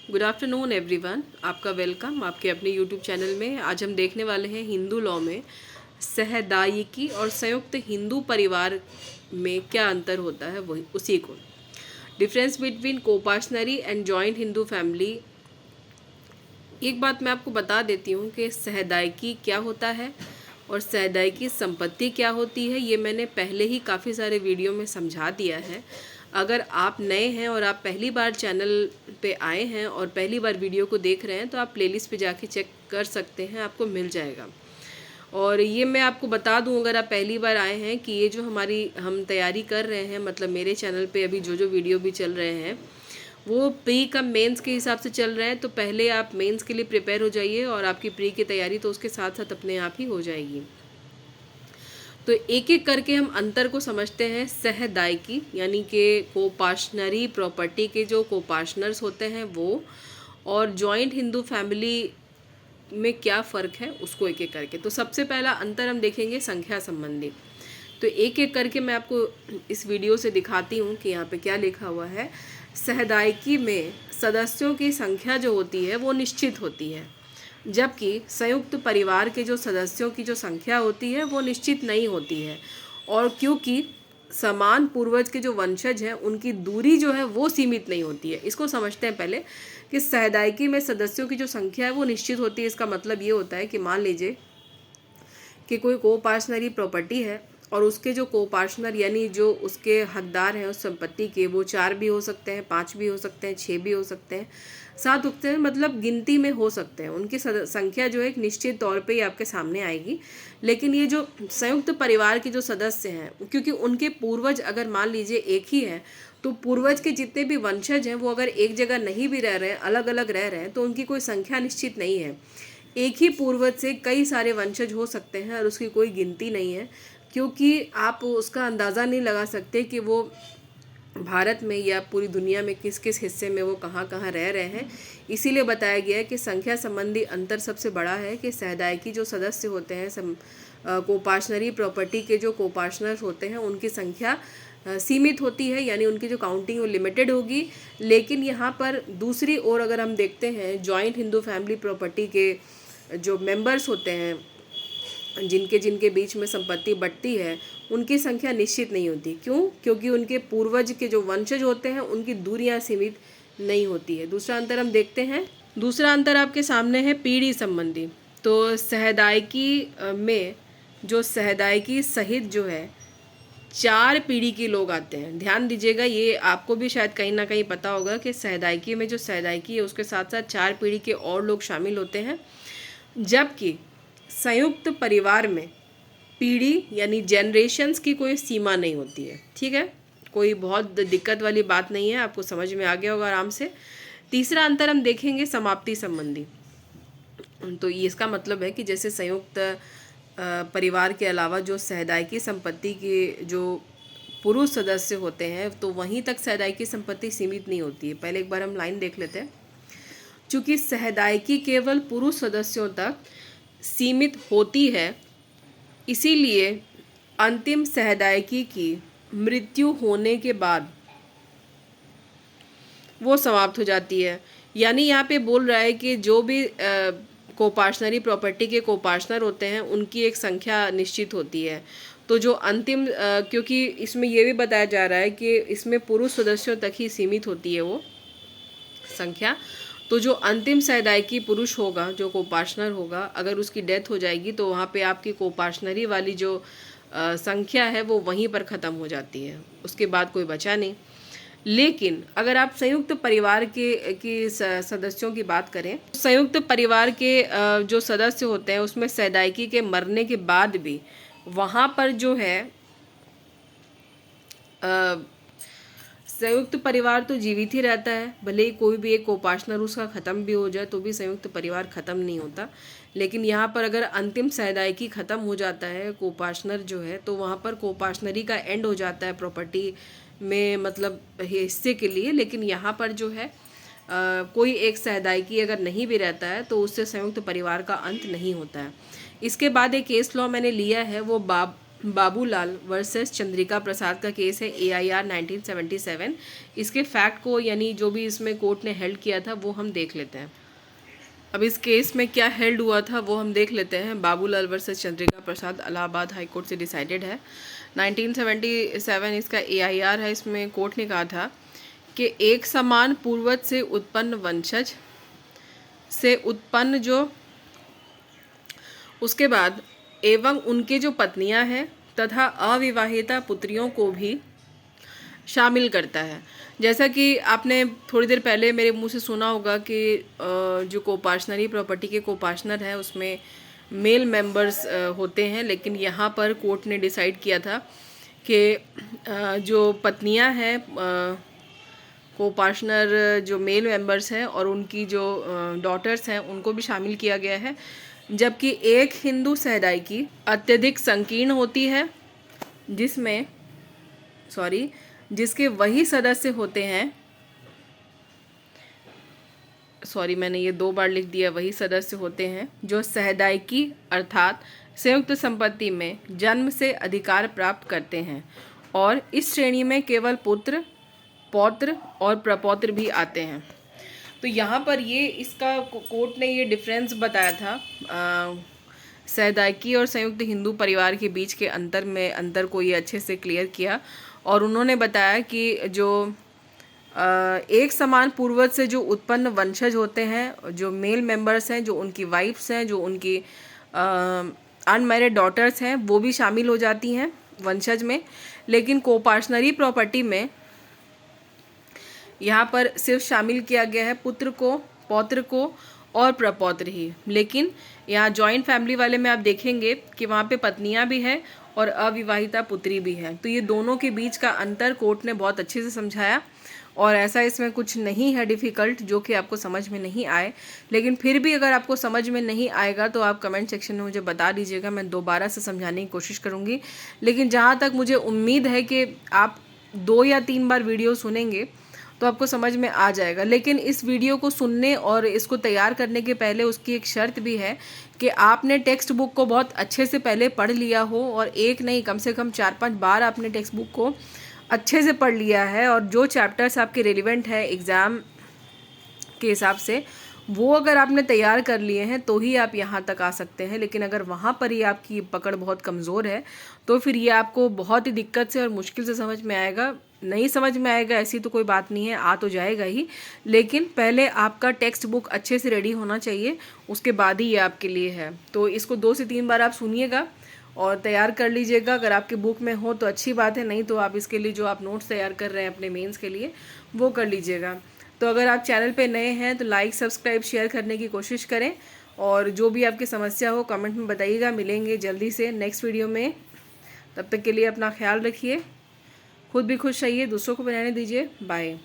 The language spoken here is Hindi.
गुड आफ्टरनून एवरीवन, आपका वेलकम आपके अपने यूट्यूब चैनल में। आज हम देखने वाले हैं हिंदू लॉ में सहदायिकी और संयुक्त हिंदू परिवार में क्या अंतर होता है, वही उसी को। Difference between coparcenary and joint Hindu family. एक बात मैं आपको बता देती हूँ कि सहदायिकी क्या होता है और सहदायिकी संपत्ति क्या होती है। ये मैंने पहले ही काफ़ी सारे वीडियो में समझा दिया है। अगर आप नए हैं और आप पहली बार चैनल पे आए हैं और पहली बार वीडियो को देख रहे हैं तो आप प्लेलिस्ट पे जाके चेक कर सकते हैं, आपको मिल जाएगा। और ये मैं आपको बता दूं, अगर आप पहली बार आए हैं, कि ये जो हम तैयारी कर रहे हैं, मतलब मेरे चैनल पे अभी जो वीडियो भी चल रहे हैं वो प्री कम मेंस के हिसाब से चल रहे हैं। तो पहले आप मेंस के लिए प्रिपेयर हो जाइए और आपकी प्री की तैयारी तो उसके साथ साथ अपने आप ही हो जाएगी। तो एक एक करके हम अंतर को समझते हैं। सहदायिकी यानी कि कोपाशनरी प्रॉपर्टी के जो कोपाशनर्स होते हैं वो, और जॉइंट हिंदू फैमिली में क्या फ़र्क है उसको एक एक करके। तो सबसे पहला अंतर हम देखेंगे संख्या संबंधी। तो एक एक करके मैं आपको इस वीडियो से दिखाती हूँ कि यहाँ पे क्या लिखा हुआ है। सहदायिकी में सदस्यों की संख्या जो होती है वो निश्चित होती है, जबकि संयुक्त परिवार के जो सदस्यों की जो संख्या होती है वो निश्चित नहीं होती है। और क्योंकि समान पूर्वज के जो वंशज हैं उनकी दूरी जो है वो सीमित नहीं होती है। इसको समझते हैं पहले कि सहदायिकी में सदस्यों की जो संख्या है वो निश्चित होती है। इसका मतलब ये होता है कि मान लीजिए कि कोई कोपाशनरी प्रॉपर्टी है और उसके जो कोपाशनर यानी जो उसके हकदार हैं उस संपत्ति के, वो 4 भी हो सकते हैं, 5 भी हो सकते हैं, 6 भी हो सकते हैं, 7 होते हैं, मतलब गिनती में हो सकते हैं। उनकी संख्या जो है एक निश्चित तौर पे ही आपके सामने आएगी। लेकिन ये जो संयुक्त परिवार के जो सदस्य हैं, क्योंकि उनके पूर्वज अगर मान लीजिए एक ही है, तो पूर्वज के जितने भी वंशज हैं वो अगर एक जगह नहीं भी रह रहे हैं, अलग अलग रह रहे हैं, तो उनकी कोई संख्या निश्चित नहीं है। एक ही पूर्वज से कई सारे वंशज हो सकते हैं और उसकी कोई गिनती नहीं है, क्योंकि आप उसका अंदाज़ा नहीं लगा सकते कि वो भारत में या पूरी दुनिया में किस किस हिस्से में वो कहाँ कहाँ रह रहे हैं। इसीलिए बताया गया है कि संख्या संबंधी अंतर सबसे बड़ा है कि सहदायिकी जो सदस्य होते हैं, कोपाशनरी प्रॉपर्टी के जो कोपाशनर्स होते हैं उनकी संख्या सीमित होती है, यानी उनकी जो काउंटिंग वो लिमिटेड होगी। लेकिन यहाँ पर दूसरी ओर अगर हम देखते हैं, जॉइंट हिंदू फैमिली प्रॉपर्टी के जो मेंबर्स होते हैं, जिनके जिनके बीच में संपत्ति बंटती है, उनकी संख्या निश्चित नहीं होती। क्यों? क्योंकि उनके पूर्वज के जो वंशज होते हैं उनकी दूरियां सीमित नहीं होती है। दूसरा अंतर हम देखते हैं। दूसरा अंतर आपके सामने है पीढ़ी संबंधी। तो सहदायिकी में जो सहदायिकी सहित जो है 4 पीढ़ी के लोग आते हैं। ध्यान दीजिएगा, ये आपको भी शायद कहीं ना कहीं पता होगा कि सहदायिकी में जो सहदायिकी है उसके साथ साथ 4 पीढ़ी के और लोग शामिल होते हैं, जबकि संयुक्त परिवार में पीढ़ी यानी जनरेशन्स की कोई सीमा नहीं होती है। ठीक है, कोई बहुत दिक्कत वाली बात नहीं है, आपको समझ में आ गया होगा आराम से। तीसरा अंतर हम देखेंगे समाप्ति संबंधी। तो ये इसका मतलब है कि जैसे संयुक्त परिवार के अलावा जो सहदायिकी संपत्ति के जो पुरुष सदस्य होते हैं तो वहीं तक सहदायिकी संपत्ति सीमित नहीं होती है। पहले एक बार हम लाइन देख लेते हैं। चूँकि सहदायिकी केवल पुरुष सदस्यों तक सीमित होती है, इसीलिए अंतिम सहदायिकी की मृत्यु होने के बाद वो समाप्त हो जाती है। यानी यहाँ पे बोल रहा है कि जो भी कोपाशनरी प्रॉपर्टी के कोपाशनर होते हैं उनकी एक संख्या निश्चित होती है। तो जो अंतिम क्योंकि इसमें ये भी बताया जा रहा है कि इसमें पुरुष सदस्यों तक ही सीमित होती है वो संख्या। तो जो अंतिम सहदायिकी पुरुष होगा, जो कोपाशनर होगा, अगर उसकी डेथ हो जाएगी तो वहाँ पे आपकी कोपाशनरी वाली जो संख्या है वो वहीं पर ख़त्म हो जाती है, उसके बाद कोई बचा नहीं। लेकिन अगर आप संयुक्त परिवार के सदस्यों की बात करें, संयुक्त परिवार के जो सदस्य होते हैं उसमें सहदायिकी के मरने के बाद भी वहाँ पर जो है संयुक्त परिवार तो जीवित ही रहता है। भले ही कोई भी एक कोपाशनर उसका ख़त्म भी हो जाए तो भी संयुक्त परिवार ख़त्म नहीं होता। लेकिन यहाँ पर अगर अंतिम सहदायिकी ख़त्म हो जाता है, कोपाशनर जो है, तो वहाँ पर कोपाशनरी का एंड हो जाता है प्रॉपर्टी में, मतलब हिस्से के लिए। लेकिन यहाँ पर जो है कोई एक सहदायिकी अगर नहीं भी रहता है तो उससे संयुक्त परिवार का अंत नहीं होता है। इसके बाद एक केस लॉ मैंने लिया है, वो बाबूलाल वर्सेस चंद्रिका प्रसाद का केस है AIR 1977। इसके फैक्ट को यानी जो भी इसमें कोर्ट ने हेल्ड किया था वो हम देख लेते हैं। अब इस केस में क्या हेल्ड हुआ था वो हम देख लेते हैं। Babulal versus Chandrika Prasad Allahabad high court से डिसाइडेड है। 1977 इसका AIR है। इसमें कोर्ट ने कहा था कि एक समान पूर्वज से उत्पन्न वंशज से उत्पन्न जो उसके बाद एवं उनके जो पत्नियां हैं तथा अविवाहिता पुत्रियों को भी शामिल करता है। जैसा कि आपने थोड़ी देर पहले मेरे मुंह से सुना होगा कि जो कोपार्शनरी प्रॉपर्टी के कोपार्शनर हैं उसमें मेल मेंबर्स होते हैं, लेकिन यहाँ पर कोर्ट ने डिसाइड किया था कि जो पत्नियां हैं कोपार्शनर जो मेल मेंबर्स हैं और उनकी जो डॉटर्स हैं उनको भी शामिल किया गया है। जबकि एक हिंदू सहदाई अत्यधिक संकीर्ण होती है जिसके वही सदस्य होते हैं, मैंने ये 2 बार लिख दिया, वही सदस्य होते हैं जो सहदायकी अर्थात संयुक्त संपत्ति में जन्म से अधिकार प्राप्त करते हैं, और इस श्रेणी में केवल पुत्र, पौत्र और प्रपौत्र भी आते हैं। तो यहाँ पर ये इसका कोर्ट ने ये डिफरेंस बताया था सहदायकी और संयुक्त हिंदू परिवार के बीच के अंतर को ये अच्छे से क्लियर किया, और उन्होंने बताया कि जो एक समान पूर्वज से जो उत्पन्न वंशज होते हैं, जो मेल मेंबर्स हैं, जो उनकी वाइफ्स हैं, जो उनकी अनमैरिड डॉटर्स हैं, वो भी शामिल हो जाती हैं वंशज में। लेकिन कोपार्शनरी प्रॉपर्टी में यहाँ पर सिर्फ शामिल किया गया है पुत्र को, पौत्र को और प्रपौत्र ही। लेकिन यहाँ जॉइंट फैमिली वाले में आप देखेंगे कि वहाँ पे पत्नियाँ भी हैं और अविवाहिता पुत्री भी है। तो ये दोनों के बीच का अंतर कोर्ट ने बहुत अच्छे से समझाया, और ऐसा इसमें कुछ नहीं है डिफ़िकल्ट जो कि आपको समझ में नहीं आए। लेकिन फिर भी अगर आपको समझ में नहीं आएगा तो आप कमेंट सेक्शन में मुझे बता दीजिएगा, मैं दोबारा से समझाने की कोशिश करूँगी। लेकिन जहाँ तक मुझे उम्मीद है कि आप 2 या 3 बार वीडियो सुनेंगे तो आपको समझ में आ जाएगा। लेकिन इस वीडियो को सुनने और इसको तैयार करने के पहले उसकी एक शर्त भी है कि आपने टेक्स्ट बुक को बहुत अच्छे से पहले पढ़ लिया हो, और एक नहीं कम से कम 4-5 बार आपने टेक्स्ट बुक को अच्छे से पढ़ लिया है, और जो चैप्टर्स आपके रेलिवेंट है एग्ज़ाम के हिसाब से वो अगर आपने तैयार कर लिए हैं तो ही आप यहाँ तक आ सकते हैं। लेकिन अगर वहाँ पर ही आपकी पकड़ बहुत कमज़ोर है तो फिर ये आपको बहुत ही दिक्कत से और मुश्किल से समझ में आएगा। नहीं समझ में आएगा ऐसी तो कोई बात नहीं है, आ तो जाएगा ही, लेकिन पहले आपका टेक्स्ट बुक अच्छे से रेडी होना चाहिए, उसके बाद ही ये आपके लिए है। तो इसको 2 से 3 बार आप सुनिएगा और तैयार कर लीजिएगा। अगर आपके बुक में हो तो अच्छी बात है, नहीं तो आप इसके लिए जो आप नोट्स तैयार कर रहे हैं अपने मेंस के लिए वो कर लीजिएगा। तो अगर आप चैनल पे नए हैं तो लाइक, सब्सक्राइब, शेयर करने की कोशिश करें, और जो भी आपकी समस्या हो कमेंट में बताइएगा। मिलेंगे जल्दी से नेक्स्ट वीडियो में, तब तक के लिए अपना ख्याल रखिए, खुद भी खुश रहिए, दूसरों को बनाने दीजिए। बाय।